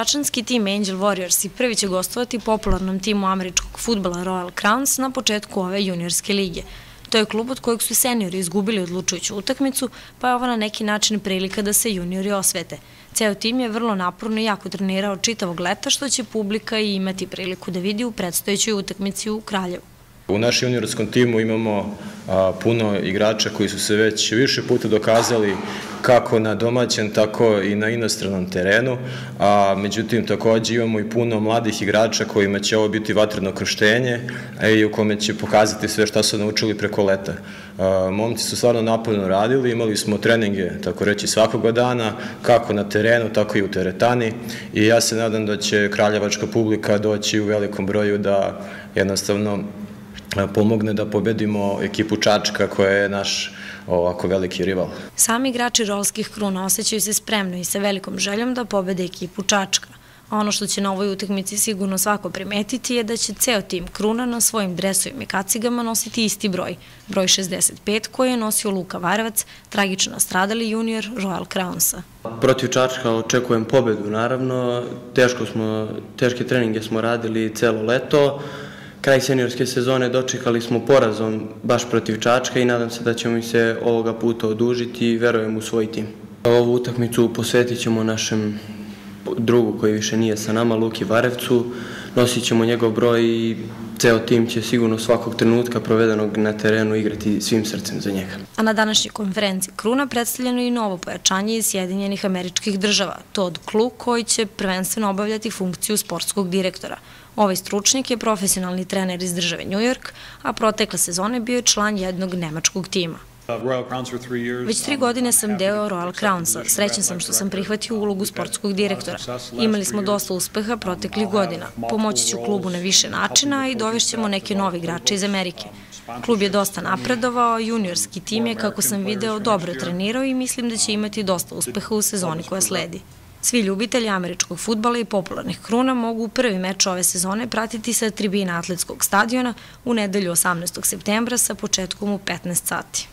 Čačanski tim Angel Warriors prvi će gostovati popularnom timu američkog fudbala Royal Crowns na početku ove juniorske lige. To je klub od kojeg su seniori izgubili odlučujuću utakmicu, pa je ovo na neki način prilika da se juniori osvete. Ceo tim je vrlo naporno i jako trenirao čitavog leta, što će publika i imati priliku da vidi u predstojećoj utakmici u Kraljevu. U našem juniorskom timu imamo puno igrača koji su se već više puta dokazali kako na domaćem, tako i na inostranom terenu, a međutim takođe imamo i puno mladih igrača kojima će ovo biti vatreno krštenje i u kome će pokazati sve šta su naučili preko leta. Momci su stvarno naporno radili, imali smo treninge, tako reći, svakoga dana, kako na terenu, tako i u teretani, i ja se nadam da će kraljevačka publika doći u velikom broju da jednostavno pomogne da pobedimo ekipu Čačka koja je naš ovako veliki rival. Sami igrači rolskih kruna osjećaju se spremno i sa velikom željom da pobede ekipu Čačka. A ono što će na ovoj utakmici sigurno svako primetiti je da će ceo tim kruna na svojim dresovima i kacigama nositi isti broj, broj 65 koji je nosio Luka Varevac, tragično nastradali junior Royal Crownsa. Protiv Čačka očekujem pobedu, naravno. Teške treninge smo radili celo leto. Kraj seniorske sezone dočekali smo porazom baš protiv Čačka i nadam se da ćemo mi se ovoga puta odužiti i verujem u svoj tim. Ovu utakmicu posvetit ćemo našem drugu koji više nije sa nama, Luki Varevcu. Nosit ćemo njegov broj i ceo tim će sigurno svakog trenutka provedenog na terenu igrati svim srcem za njega. A na današnjoj konferenciji kruna predstavljeno je i novo pojačanje iz Sjedinjenih Američkih Država, Todd Klug, koji će prvenstveno obavljati funkciju sportskog direktora. Ovaj stručnjak je profesionalni trener iz države New York, a protekle sezone bio je član jednog nemačkog tima. Već 3 godine sam deo Royal Crownsa. Srećan sam što sam prihvatio ulogu sportskog direktora. Imali smo dosta uspeha proteklih godina. Pomoći ću klubu na više načina i dovešćemo neke nove igrače iz Amerike. Klub je dosta napredovao, juniorski tim je, kako sam video, dobro trenirao i mislim da će imati dosta uspeha u sezoni koja sledi. Svi ljubitelji američkog fudbala i popularnih kruna mogu prvi meč ove sezone pratiti sa tribina Atletskog stadiona u nedelju 18. septembra sa početkom u 15 sati.